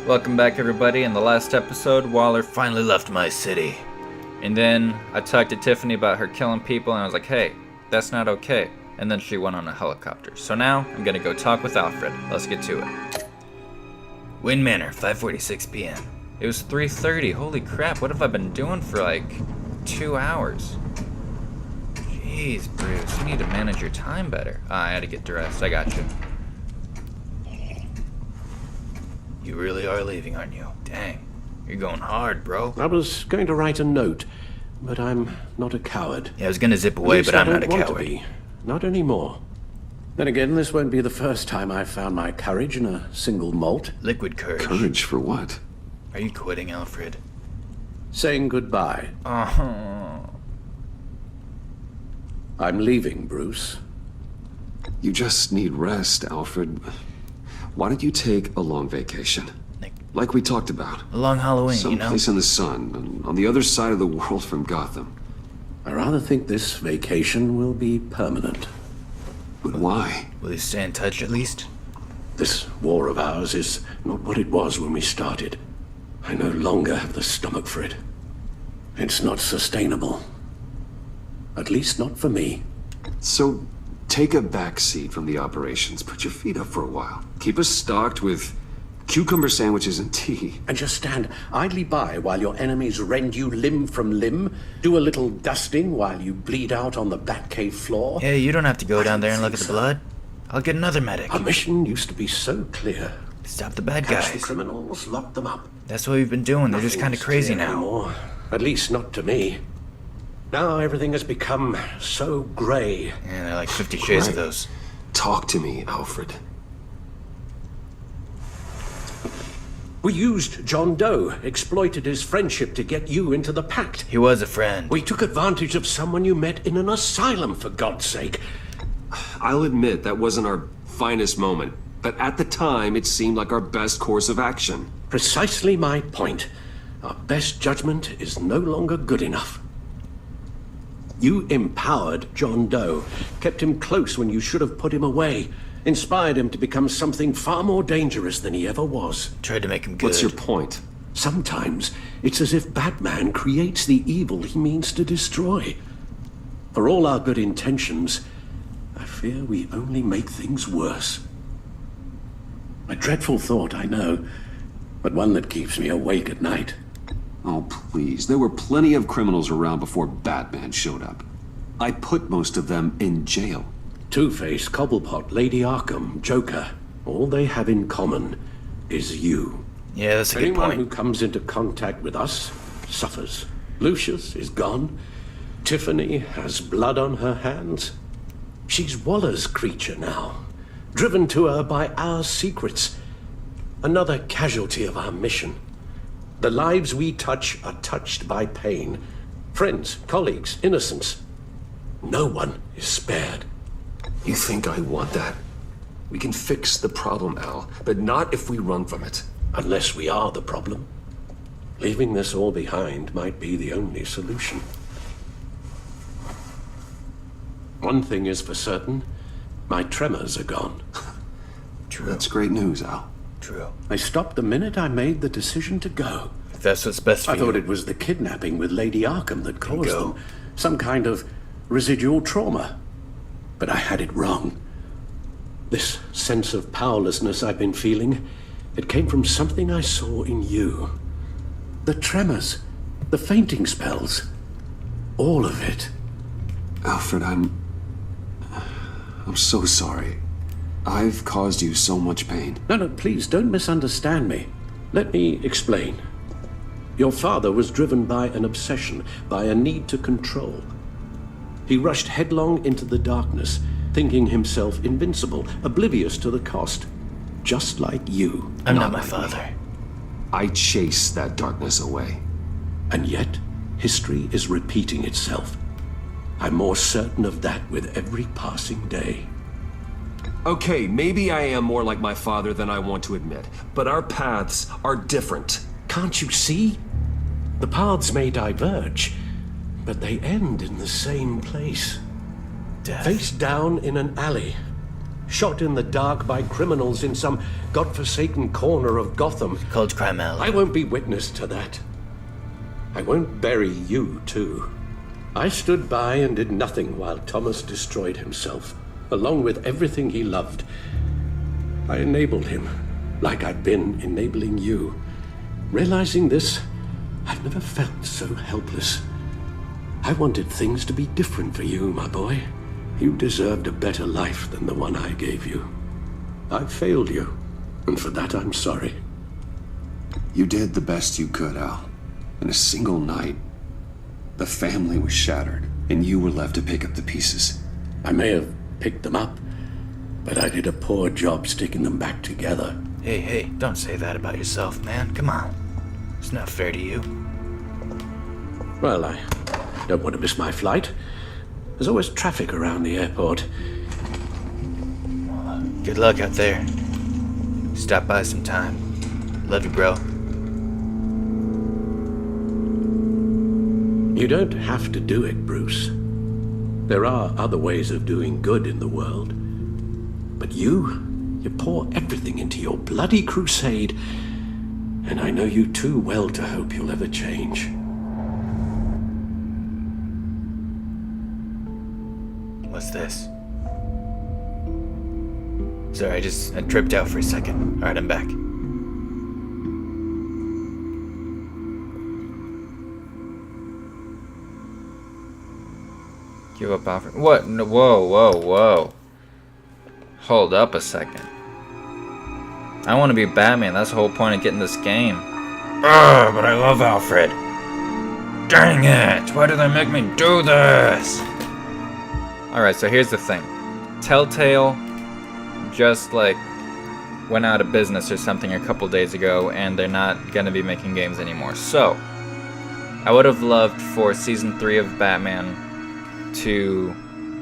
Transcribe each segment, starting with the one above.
Welcome back, everybody. In the last episode, Waller finally left my city. And then I talked to Tiffany about her killing people, and I was like, hey, that's not okay. And then she went on a helicopter. So now, I'm gonna go talk with Alfred. Let's get to it. Wynn Manor, 5:46 p.m. It was 3:30. Holy crap, what have I been doing for like 2 hours? Jeez, Bruce, you need to manage your time better. I had to get dressed. I got you. You really are leaving, aren't you? Dang. You're going hard, bro. I was going to write a note, but I'm not a coward. Yeah, I was gonna zip away, but I'm not a coward. To be. Not anymore. Then again, this won't be the first time I've found my courage in a single malt. Liquid courage. Courage for what? Are you quitting, Alfred? Saying goodbye. Oh. I'm leaving, Bruce. You just need rest, Alfred. Why don't you take a long vacation? Like we talked about. A long Halloween, Someplace in the sun, on the other side of the world from Gotham. I rather think this vacation will be permanent. But why? Will you stay in touch at least? This war of ours is not what it was when we started. I no longer have the stomach for it. It's not sustainable. At least not for me. So, take a back seat from the operations. Put your feet up for a while. Keep us stocked with cucumber sandwiches and tea. And just stand idly by while your enemies rend you limb from limb, do a little dusting while you bleed out on the Batcave floor. Hey, you don't have to go down there and look at the blood. I'll get another medic. Our mission used to be so clear. Stop the bad Catch the guys. criminals, lock them up. That's what we've been doing. They're just kind of crazy now. Anymore. At least not to me. Now everything has become so gray. Yeah, they're like 50 shades of Right. those. Talk to me, Alfred. We used John Doe, exploited his friendship to get you into the pact. He was a friend. We took advantage of someone you met in an asylum, for God's sake. I'll admit that wasn't our finest moment, but at the time it seemed like our best course of action. Precisely my point. Our best judgment is no longer good enough. You empowered John Doe, kept him close when you should have put him away, inspired him to become something far more dangerous than he ever was. Tried to make him good. What's your point? Sometimes it's as if Batman creates the evil he means to destroy. For all our good intentions, I fear we only make things worse. A dreadful thought, I know, but one that keeps me awake at night. Oh, please. There were plenty of criminals around before Batman showed up. I put most of them in jail. Two-Face, Cobblepot, Lady Arkham, Joker, all they have in common is you. Yeah, that's a good Anyone who point. comes into contact with us suffers. Lucius is gone. Tiffany has blood on her hands. She's Waller's creature now, driven to her by our secrets. Another casualty of our mission. The lives we touch are touched by pain. Friends, colleagues, innocents. No one is spared. You think I want that? We can fix the problem, Al, but not if we run from it. Unless we are the problem. Leaving this all behind might be the only solution. One thing is for certain, my tremors are gone. True. That's great news, Al. True. They stopped the minute I made the decision to go. If that's what's best for I you. thought it was the kidnapping with Lady Arkham that caused Bingo. them. Some kind of residual trauma. But I had it wrong. This sense of powerlessness I've been feeling, it came from something I saw in you. The tremors, the fainting spells, all of it. Alfred, I'm so sorry. I've caused you so much pain. No, please don't misunderstand me. Let me explain. Your father was driven by an obsession, by a need to control. He rushed headlong into the darkness, thinking himself invincible, oblivious to the cost. Just like you. I'm not my father. I chased that darkness away. And yet, history is repeating itself. I'm more certain of that with every passing day. Okay, maybe I am more like my father than I want to admit, but our paths are different. Can't you see? The paths may diverge, but they end in the same place. Death. Face down in an alley, shot in the dark by criminals in some godforsaken corner of Gotham. Cold crime alley. I won't be witness to that. I won't bury you, too. I stood by and did nothing while Thomas destroyed himself, along with everything he loved. I enabled him, like I've been enabling you. Realizing this, I've never felt so helpless. I wanted things to be different for you, my boy. You deserved a better life than the one I gave you. I failed you, and for that I'm sorry. You did the best you could, Al. In a single night, the family was shattered, and you were left to pick up the pieces. I may have picked them up, but I did a poor job sticking them back together. Hey, don't say that about yourself, man. Come on. It's not fair to you. Well, I don't want to miss my flight. There's always traffic around the airport. Good luck out there. Stop by sometime. Love you, bro. You don't have to do it, Bruce. There are other ways of doing good in the world. But you pour everything into your bloody crusade, and I know you too well to hope you'll ever change. What's this? Sorry, I tripped out for a second. Alright, I'm back. Give up offer. What? No, whoa. Hold up a second. I want to be Batman. That's the whole point of getting this game. Ugh, but I love Alfred. Dang it! Why do they make me do this? Alright, so here's the thing. Telltale just went out of business or something a couple days ago, and they're not gonna be making games anymore. So I would have loved for season 3 of Batman to,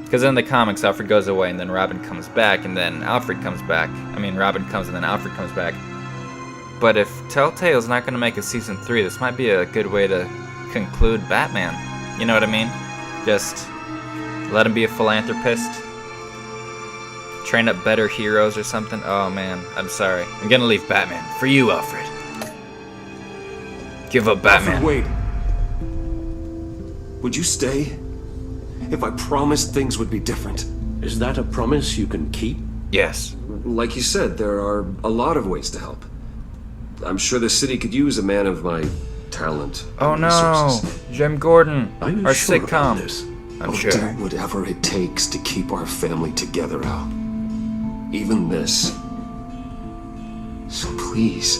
because in the comics Alfred goes away and then Robin comes back and then Alfred comes back. I mean, Robin comes and then Alfred comes back. But if Telltale's not gonna make a season 3, this might be a good way to conclude Batman. You know what I mean? Just let him be a philanthropist. Train up better heroes or something. Oh man, I'm sorry. I'm gonna leave Batman. For you, Alfred. Give up Batman. Alfred, wait. Would you stay? If I promised things would be different. Is that a promise you can keep? Yes. Like you said, there are a lot of ways to help. I'm sure the city could use a man of my talent. Oh and no, resources. Jim Gordon, Are you our sure about sitcom. this? I'm I'll sure. do whatever it takes to keep our family together, Al. Even this. So please,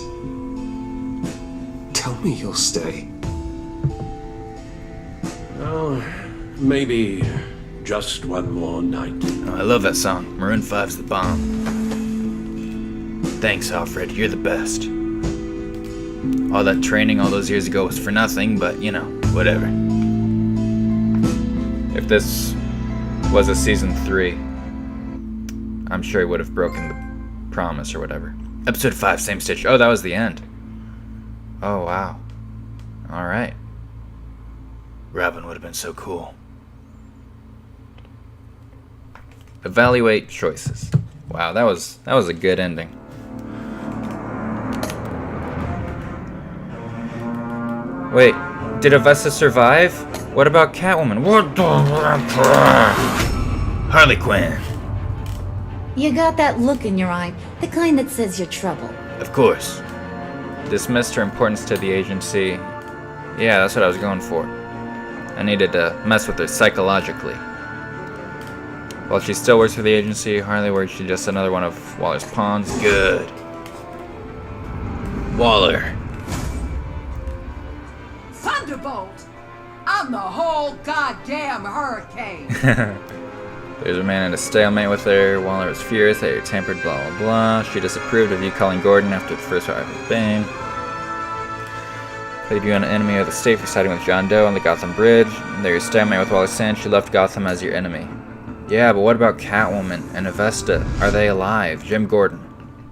tell me you'll stay. Oh, maybe just one more night. Oh, I love that song. Maroon 5's the bomb. Thanks, Alfred. You're the best. All that training all those years ago was for nothing, but, you know, whatever. If this was a season 3, I'm sure he would have broken the promise or whatever. Episode 5, same stitch. Oh, that was the end. Oh, wow. Alright. Robin would have been so cool. Evaluate choices. Wow, that was a good ending. Wait, did Avesta survive? What about Catwoman? What the Harley Quinn. You got that look in your eye, the kind that says you're trouble. Of course. Dismissed her importance to the agency. Yeah, that's what I was going for. I needed to mess with her psychologically. While she still works for the agency, Harley works she's just another one of Waller's pawns. Good. Waller. Thunderbolt! I'm the whole goddamn hurricane! There's a man in a stalemate with her. Waller was furious that you're tempered, blah blah blah. She disapproved of you calling Gordon after the first fight with Bane. Played you an enemy of the state for siding with John Doe on the Gotham Bridge. There your stalemate with Waller Sand. She left Gotham as your enemy. Yeah, but what about Catwoman and Avesta? Are they alive? Jim Gordon.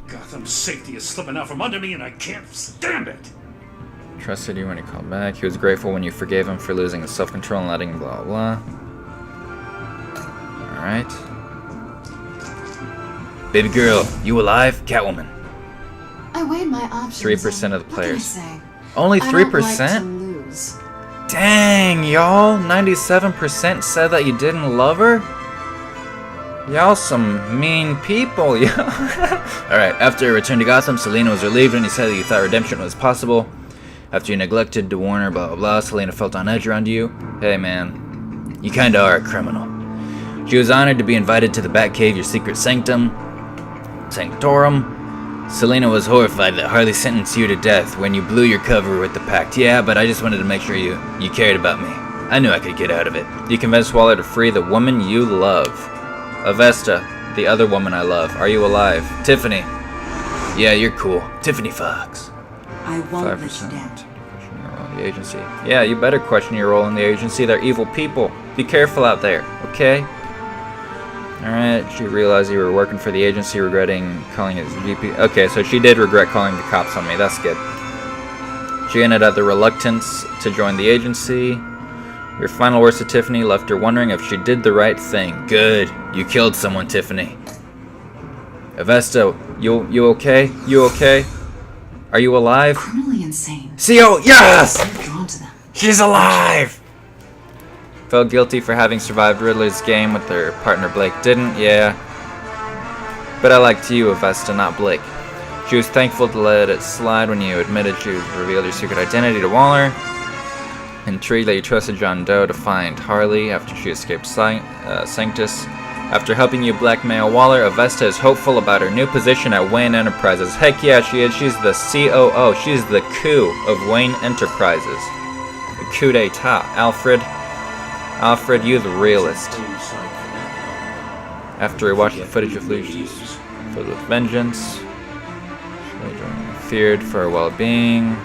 Gotham's safety is slipping out from under me and I can't stand it! Trusted you when he called back. He was grateful when you forgave him for losing his self-control and letting him blah blah. Alright. Baby girl, you alive? Catwoman. I weighed my options. 3% of the What can I players. say? Only I don't like 3%? to lose. Dang, y'all. 97% said that you didn't love her? Y'all some mean people, yo. Alright, after your return to Gotham, Selina was relieved when you said that you thought redemption was possible. After you neglected to warn her, blah blah blah, Selina felt on edge around you. Hey man, you kinda are a criminal. She was honored to be invited to the Batcave, your secret sanctum. Sanctorum. Selina was horrified that Harley sentenced you to death when you blew your cover with the pact. Yeah, but I just wanted to make sure you cared about me. I knew I could get out of it. You convinced Waller to free the woman you love. Avesta, the other woman I love. Are you alive? Tiffany. Yeah, you're cool. Tiffany Fox. I won't let 5%. you down. Question your role in the agency. Yeah, you better question your role in the agency. They're evil people. Be careful out there, okay? Alright, she realized you were working for the agency, regretting calling it GP. Okay, so she did regret calling the cops on me. That's good. She ended at the reluctance to join the agency. Your final words to Tiffany left her wondering if she did the right thing. Good. You killed someone, Tiffany. Avesta, you okay? You okay? Are you alive? Criminally insane. CO, yes! I'm drawn to them. She's alive! Felt guilty for having survived Riddler's game with her partner Blake didn't, yeah. But I liked you, Avesta, not Blake. She was thankful to let it slide when you admitted she revealed your secret identity to Waller. Intrigued that you trusted John Doe to find Harley after she escaped Sanctus. After helping you blackmail Waller, Avesta is hopeful about her new position at Wayne Enterprises. Heck yeah, she is. She's the COO. She's the coup of Wayne Enterprises. The coup d'etat. Alfred, you the realist. After he watched the footage of Lucius filled with vengeance, feared for her well-being,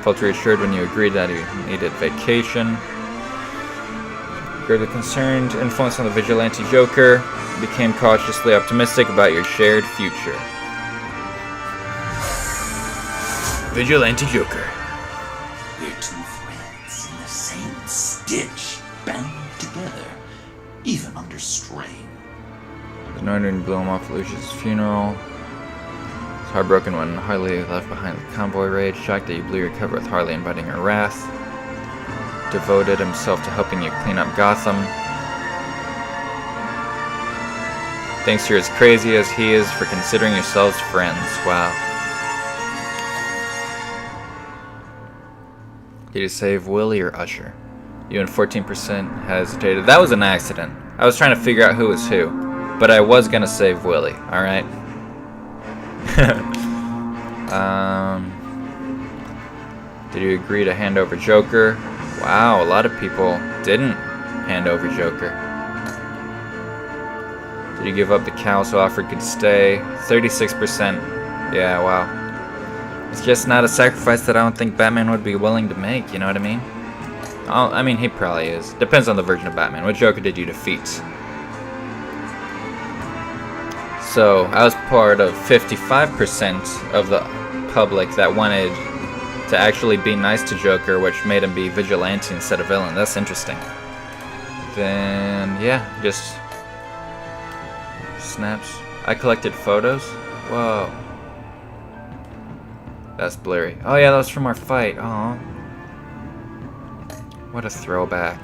felt reassured when you agreed that he needed vacation, grew the concerned influence on the vigilante Joker, became cautiously optimistic about your shared future. Vigilante Joker. We're two friends in the same stitch, bound together, even under strain. The Northern blew him off at Lucius' funeral. Was heartbroken when Harley left behind the convoy raid, shocked that you blew your cover with Harley inviting her wrath. Devoted himself to helping you clean up Gotham. Thinks you're as crazy as he is for considering yourselves friends. Wow. Did you save Willie or Usher? You and 14% hesitated. That was an accident. I was trying to figure out who was who. But I was gonna save Willie, alright? Did you agree to hand over Joker? Wow, a lot of people didn't hand over Joker. Did you give up the cow so Alfred could stay? 36%. Yeah, wow. It's just not a sacrifice that I don't think Batman would be willing to make, you know what I mean? I mean, he probably is. Depends on the version of Batman. What Joker did you defeat? So, I was part of 55% of the public that wanted to actually be nice to Joker, which made him be vigilante instead of villain. That's interesting. Then, yeah, just snaps. I collected photos. Whoa. That's blurry. Oh yeah, that was from our fight. Aw. What a throwback.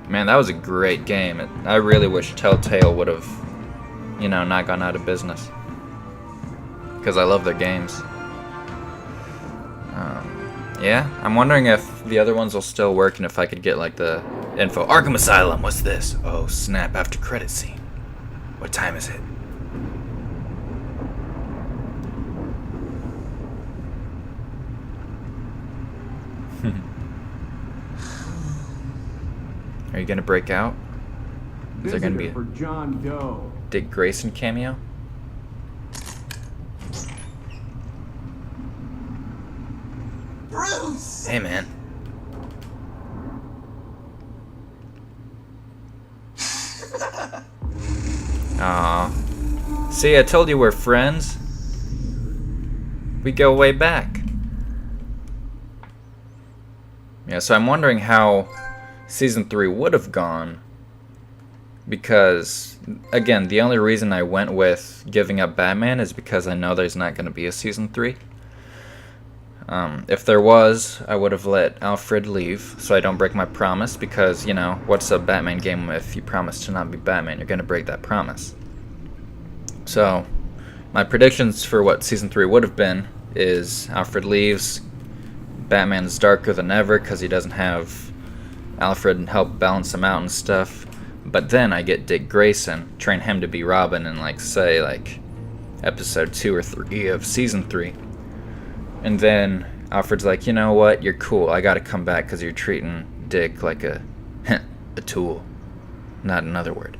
Man, that was a great game. I really wish Telltale would have, you know, not gone out of business. Because I love their games. Yeah, I'm wondering if the other ones will still work and if I could get, like, the info. Arkham Asylum, what's this? Oh, snap, after credit scene. What time is it? Are you gonna break out? Is there gonna be a John Doe. Dick Grayson cameo? Bruce! Hey, man. Aw. See, I told you we're friends. We go way back. Yeah, so I'm wondering how Season 3 would have gone because, again, the only reason I went with giving up Batman is because I know there's not going to be a season 3. If there was, I would have let Alfred leave so I don't break my promise, because, you know, what's a Batman game if you promise to not be Batman? You're going to break that promise. So, my predictions for what season 3 would have been is Alfred leaves, Batman's darker than ever because he doesn't have Alfred and help balance him out and stuff. But then I get Dick Grayson, train him to be Robin in, like, say, like, episode 2 or 3 of season 3. And then Alfred's like, you know what, you're cool, I gotta come back because you're treating Dick like a tool. Not another word.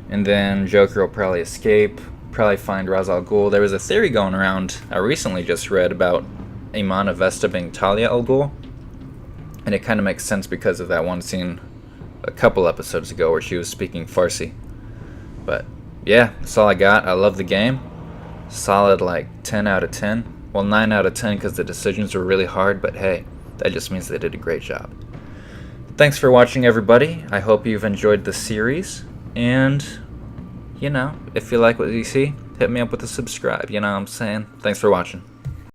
And then Joker will probably escape, probably find Ra's al Ghul. There was a theory going around I recently just read about Imana Vesta being Talia al Ghul. And it kind of makes sense because of that one scene a couple episodes ago where she was speaking Farsi. But yeah, that's all I got. I love the game. Solid like 10 out of 10. Well, 9 out of 10 because the decisions were really hard, but hey, that just means they did a great job. Thanks for watching, everybody. I hope you've enjoyed the series. And, you know, if you like what you see, hit me up with a subscribe. You know what I'm saying? Thanks for watching.